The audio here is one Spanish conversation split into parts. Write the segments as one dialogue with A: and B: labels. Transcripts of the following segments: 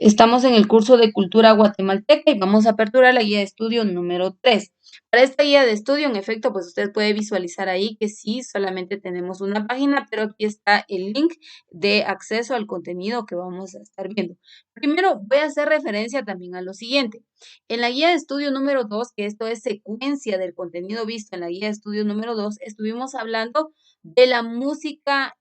A: Estamos en el curso de Cultura Guatemalteca y vamos a aperturar la guía de estudio número 3. Para esta guía de estudio, en efecto, pues usted puede visualizar ahí que sí, solamente tenemos una página, pero aquí está el link de acceso al contenido que vamos a estar viendo. Primero, voy a hacer referencia también a lo siguiente. En la guía de estudio número 2, que esto es secuencia del contenido visto en la guía de estudio número 2, estuvimos hablando de la música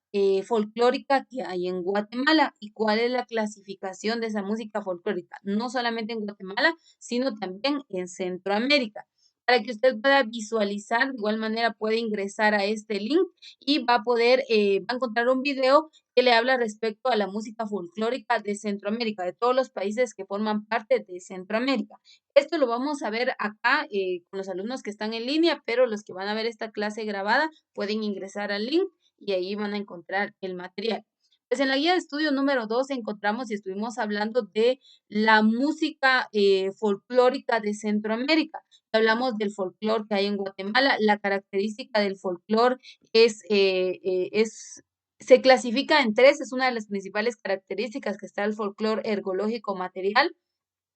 A: folclórica que hay en Guatemala y cuál es la clasificación de esa música folclórica, no solamente en Guatemala, sino también en Centroamérica. Para que usted pueda visualizar, de igual manera puede ingresar a este link y va a poder, va a encontrar un video que le habla respecto a la música folclórica de Centroamérica, de todos los países que forman parte de Centroamérica. Esto lo vamos a ver acá con los alumnos que están en línea, pero los que van a ver esta clase grabada pueden ingresar al link y ahí van a encontrar el material. Pues en la guía de estudio número 2 encontramos y estuvimos hablando de la música folclórica de Centroamérica. Hablamos del folclore que hay en Guatemala. La característica del folclore se clasifica en tres, es una de las principales características que está el folclore ergológico material,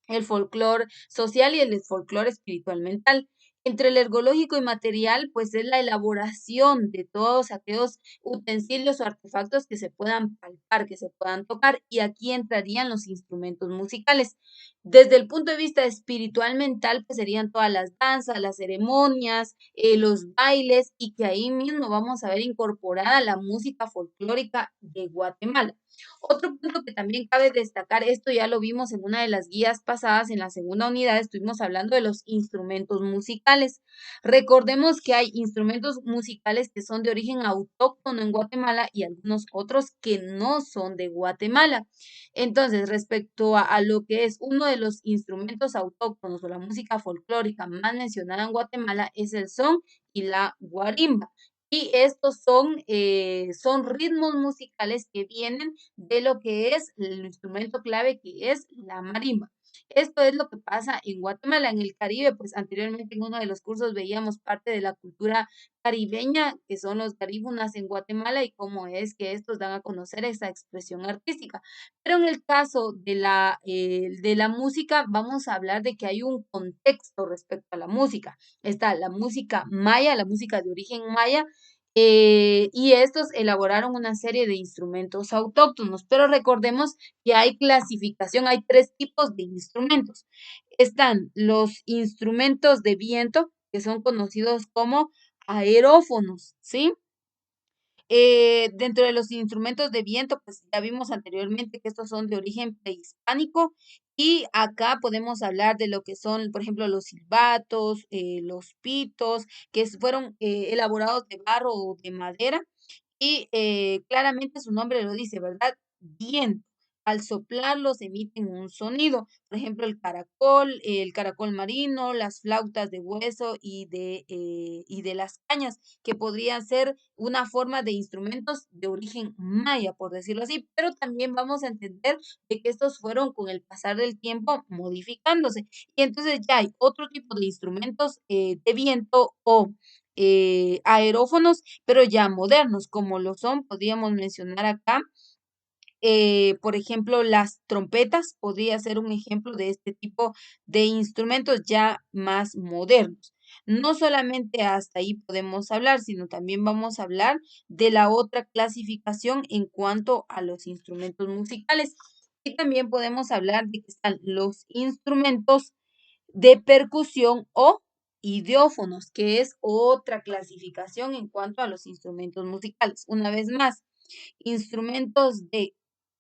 A: el folclore social y el folclore espiritual mental. Entre el ergológico y material, pues es la elaboración de todos aquellos utensilios o artefactos que se puedan palpar, que se puedan tocar, y aquí entrarían los instrumentos musicales. Desde el punto de vista espiritual mental, pues serían todas las danzas, las ceremonias, los bailes, y que ahí mismo vamos a ver incorporada la música folclórica de Guatemala. Otro punto que también cabe destacar, esto ya lo vimos en una de las guías pasadas, en la segunda unidad estuvimos hablando de los instrumentos musicales. Recordemos que hay instrumentos musicales que son de origen autóctono en Guatemala y algunos otros que no son de Guatemala. Entonces, respecto a lo que es uno de los instrumentos autóctonos o la música folclórica más mencionada en Guatemala es el son y la guarimba. Y estos son ritmos musicales que vienen de lo que es el instrumento clave que es la marimba. Esto es lo que pasa en Guatemala, en el Caribe, pues anteriormente en uno de los cursos veíamos parte de la cultura caribeña, que son los garífunas en Guatemala y cómo es que estos dan a conocer esa expresión artística. Pero en el caso de la música, vamos a hablar de que hay un contexto respecto a la música. Está la música maya, la música de origen maya, y estos elaboraron una serie de instrumentos autóctonos, pero recordemos que hay clasificación, hay tres tipos de instrumentos. Están los instrumentos de viento, que son conocidos como aerófonos, ¿sí? Dentro de los instrumentos de viento, pues ya vimos anteriormente que estos son de origen prehispánico y acá podemos hablar de lo que son, por ejemplo, los silbatos, los pitos, fueron elaborados de barro o de madera y claramente su nombre lo dice, ¿verdad? Viento. Al soplarlos emiten un sonido. Por ejemplo, el caracol marino, las flautas de hueso y de las cañas, que podrían ser una forma de instrumentos de origen maya, por decirlo así, pero también vamos a entender de que estos fueron con el pasar del tiempo modificándose. Y entonces ya hay otro tipo de instrumentos de viento o aerófonos, pero ya modernos, como lo son, podríamos mencionar acá, por ejemplo, las trompetas, podría ser un ejemplo de este tipo de instrumentos ya más modernos. No solamente hasta ahí podemos hablar, sino también vamos a hablar de la otra clasificación en cuanto a los instrumentos musicales. Y también podemos hablar de que están los instrumentos de percusión o idiófonos, que es otra clasificación en cuanto a los instrumentos musicales. Una vez más, instrumentos de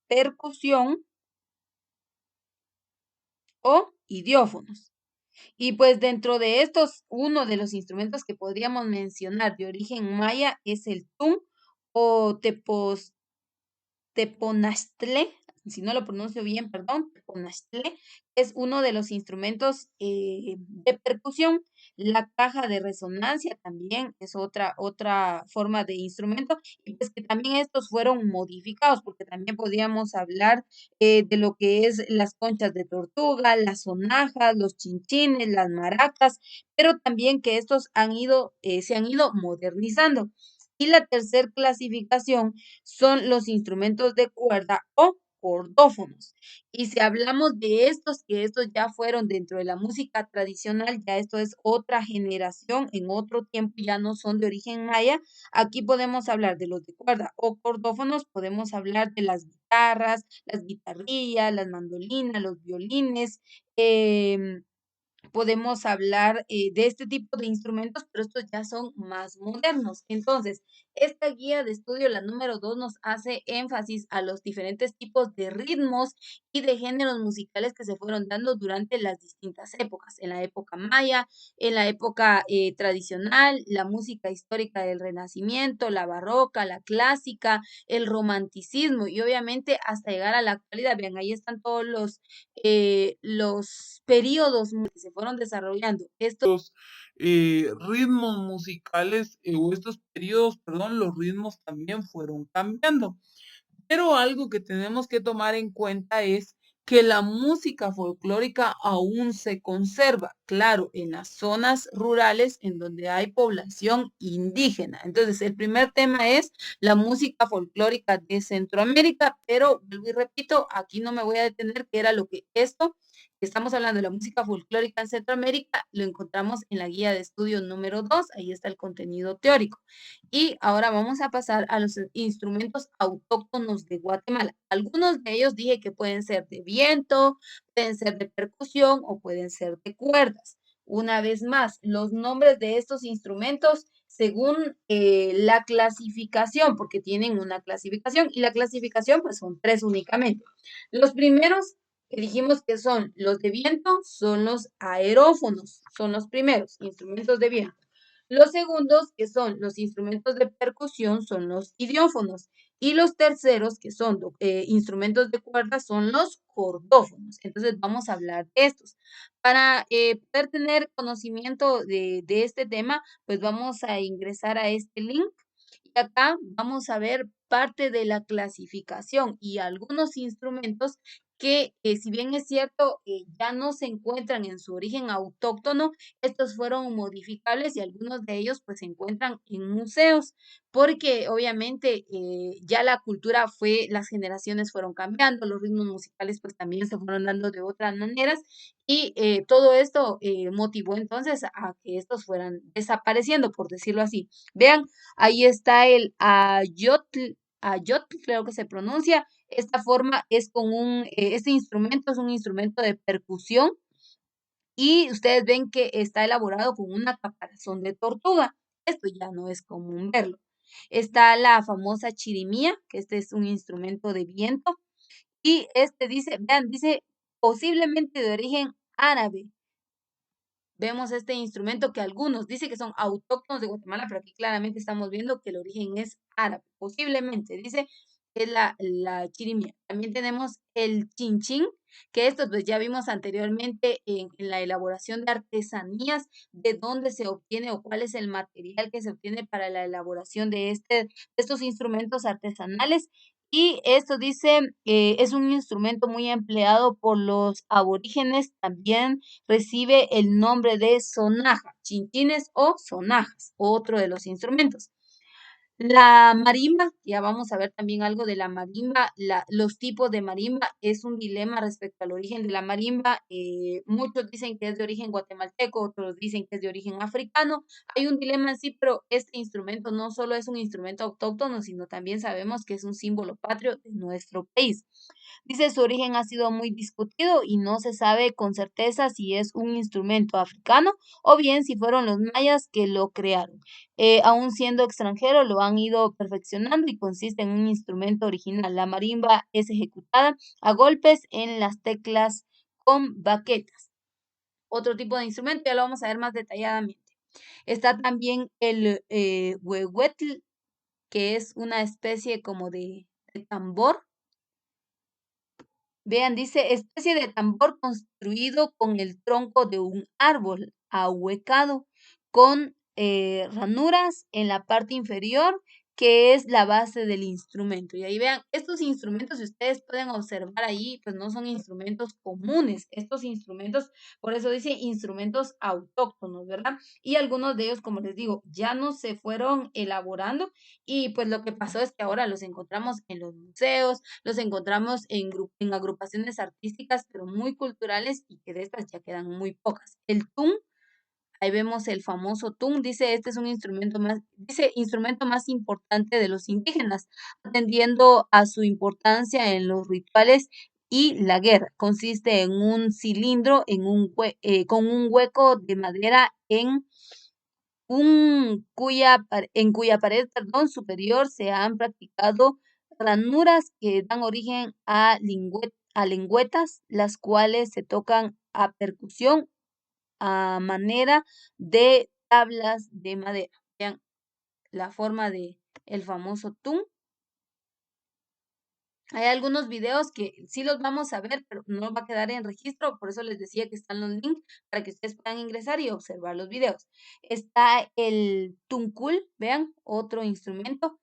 A: percusión o idiófonos. Y pues dentro de estos, uno de los instrumentos que podríamos mencionar de origen maya es el tun o teponaztle, si no lo pronuncio bien, perdón, teponaztle, es uno de los instrumentos de percusión. La caja de resonancia también es otra forma de instrumento, y pues que también estos fueron modificados, porque también podríamos hablar de lo que es las conchas de tortuga, las sonajas, los chinchines, las maracas, pero también que estos se han ido modernizando. Y la tercera clasificación son los instrumentos de cuerda o cordófonos. Y si hablamos de estos, que estos ya fueron dentro de la música tradicional, ya esto es otra generación, en otro tiempo ya no son de origen maya. Aquí podemos hablar de los de cuerda o cordófonos, podemos hablar de las guitarras, las guitarrillas, las mandolinas, los violines, em, podemos hablar de este tipo de instrumentos, pero estos ya son más modernos. Entonces, esta guía de estudio, la número 2, nos hace énfasis a los diferentes tipos de ritmos y de géneros musicales que se fueron dando durante las distintas épocas. En la época maya, en la época tradicional, la música histórica del Renacimiento, la barroca, la clásica, el romanticismo y obviamente hasta llegar a la actualidad. Vean, ahí están todos los periodos que se fueron desarrollando. Estos
B: ritmos musicales o estos periodos, perdón, los ritmos también fueron cambiando. Pero algo que tenemos que tomar en cuenta es que la música folclórica aún se conserva, claro, en las zonas rurales en donde hay población indígena. Entonces, el primer tema es la música folclórica de Centroamérica, pero vuelvo y repito, aquí no me voy a detener, que era lo que esto que estamos hablando de la música folclórica en Centroamérica, lo encontramos en la guía de estudio número 2, ahí está el contenido teórico. Y ahora vamos a pasar a los instrumentos autóctonos de Guatemala. Algunos de ellos dije que pueden ser de viento, pueden ser de percusión o pueden ser de cuerdas. Una vez más, los nombres de estos instrumentos según la clasificación, porque tienen una clasificación y la clasificación pues son tres únicamente. Los primeros que dijimos que son los de viento son los aerófonos, son los primeros instrumentos de viento. Los segundos, que son los instrumentos de percusión, son los idiófonos. Y los terceros, que son instrumentos de cuerda, son los cordófonos. Entonces vamos a hablar de estos. Para poder tener conocimiento de este tema, pues vamos a ingresar a este link. Y acá vamos a ver parte de la clasificación y algunos instrumentos que, si bien es cierto, ya no se encuentran en su origen autóctono, estos fueron modificables y algunos de ellos pues se encuentran en museos, porque obviamente ya la cultura fue, las generaciones fueron cambiando, los ritmos musicales pues también se fueron dando de otras maneras y todo esto motivó entonces a que estos fueran desapareciendo, por decirlo así. Vean, ahí está el ayotl, creo que se pronuncia. Esta forma es con este instrumento es un instrumento de percusión y ustedes ven que está elaborado con una caparazón de tortuga. Esto ya no es común verlo. Está la famosa chirimía, que este es un instrumento de viento. Y este dice, vean, dice posiblemente de origen árabe. Vemos este instrumento que algunos dicen que son autóctonos de Guatemala, pero aquí claramente estamos viendo que el origen es árabe. Posiblemente, dice, es la chirimía. También tenemos el chinchín, que esto pues ya vimos anteriormente en la elaboración de artesanías, de dónde se obtiene o cuál es el material que se obtiene para la elaboración de estos instrumentos artesanales. Y esto dice, es un instrumento muy empleado por los aborígenes, también recibe el nombre de sonaja, chinchines o sonajas, otro de los instrumentos. La marimba, ya vamos a ver también algo de la marimba, los tipos de marimba, es un dilema respecto al origen de la marimba. Muchos dicen que es de origen guatemalteco, otros dicen que es de origen africano. Hay un dilema en sí, pero este instrumento no solo es un instrumento autóctono, sino también sabemos que es un símbolo patrio de nuestro país. Dice su origen ha sido muy discutido y no se sabe con certeza si es un instrumento africano o bien si fueron los mayas que lo crearon. Aún siendo extranjero, lo han ido perfeccionando y consiste en un instrumento original. La marimba es ejecutada a golpes en las teclas con baquetas. Otro tipo de instrumento, ya lo vamos a ver más detalladamente. Está también el huehuetl, que es una especie como de tambor. Vean, dice, especie de tambor construido con el tronco de un árbol ahuecado, con ranuras en la parte inferior
A: que es la base del instrumento. Y ahí vean, estos instrumentos, si ustedes pueden observar ahí, pues no son instrumentos comunes. Estos instrumentos, por eso dice instrumentos autóctonos, ¿verdad? Y algunos de ellos, como les digo, ya no se fueron elaborando y pues lo que pasó es que ahora los encontramos en los museos, los encontramos en agrupaciones artísticas, pero muy culturales y que de estas ya quedan muy pocas. El tung, ahí vemos el famoso tung, dice, este es un instrumento más, dice, instrumento más importante de los indígenas, atendiendo a su importancia en los rituales y la guerra. Consiste en un cilindro con un hueco de madera en cuya pared, perdón, superior se han practicado ranuras que dan origen a lengüetas, las cuales se tocan a percusión a manera de tablas de madera. Vean la forma de el famoso tum. Hay algunos videos que sí los vamos a ver, pero no va a quedar en registro, por eso les decía que están los links para que ustedes puedan ingresar y observar los videos. Está el tuncul, vean, otro instrumento.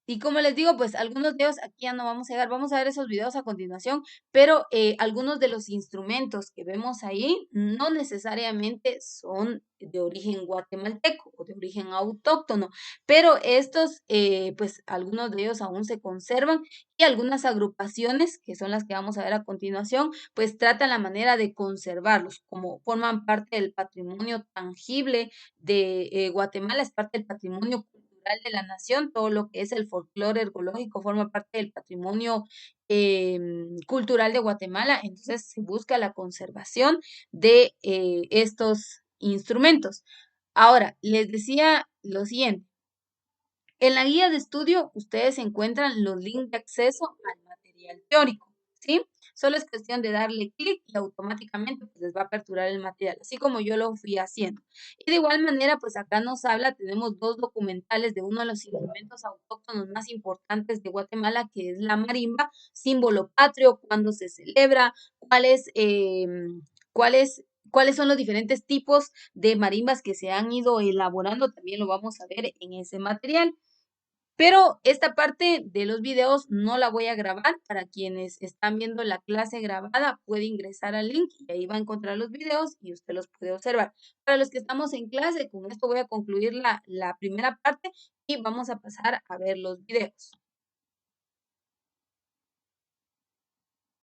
A: Y como les digo, pues algunos videos aquí ya no vamos a llegar, vamos a ver esos videos a continuación, pero algunos de los instrumentos que vemos ahí no necesariamente son de origen guatemalteco o de origen autóctono, pero estos, pues algunos de ellos aún se conservan y algunas agrupaciones, que son las que vamos a ver a continuación, pues tratan la manera de conservarlos, como forman parte del patrimonio tangible de Guatemala, es parte del patrimonio de la nación, todo lo que es el folclore ergológico forma parte del patrimonio cultural de Guatemala, entonces se busca la conservación de estos instrumentos. Ahora, les decía lo siguiente, en la guía de estudio ustedes encuentran los links de acceso al material teórico, ¿sí? Solo es cuestión de darle clic y automáticamente pues, les va a aperturar el material, así como yo lo fui haciendo. Y de igual manera, pues acá nos habla, tenemos dos documentales de uno de los instrumentos autóctonos más importantes de Guatemala, que es la marimba, símbolo patrio, cuándo se celebra, cuáles cuáles son los diferentes tipos de marimbas que se han ido elaborando, también lo vamos a ver en ese material. Pero esta parte de los videos no la voy a grabar. Para quienes están viendo la clase grabada, puede ingresar al link y ahí va a encontrar los videos y usted los puede observar. Para los que estamos en clase, con esto voy a concluir la primera parte y vamos a pasar a ver los videos.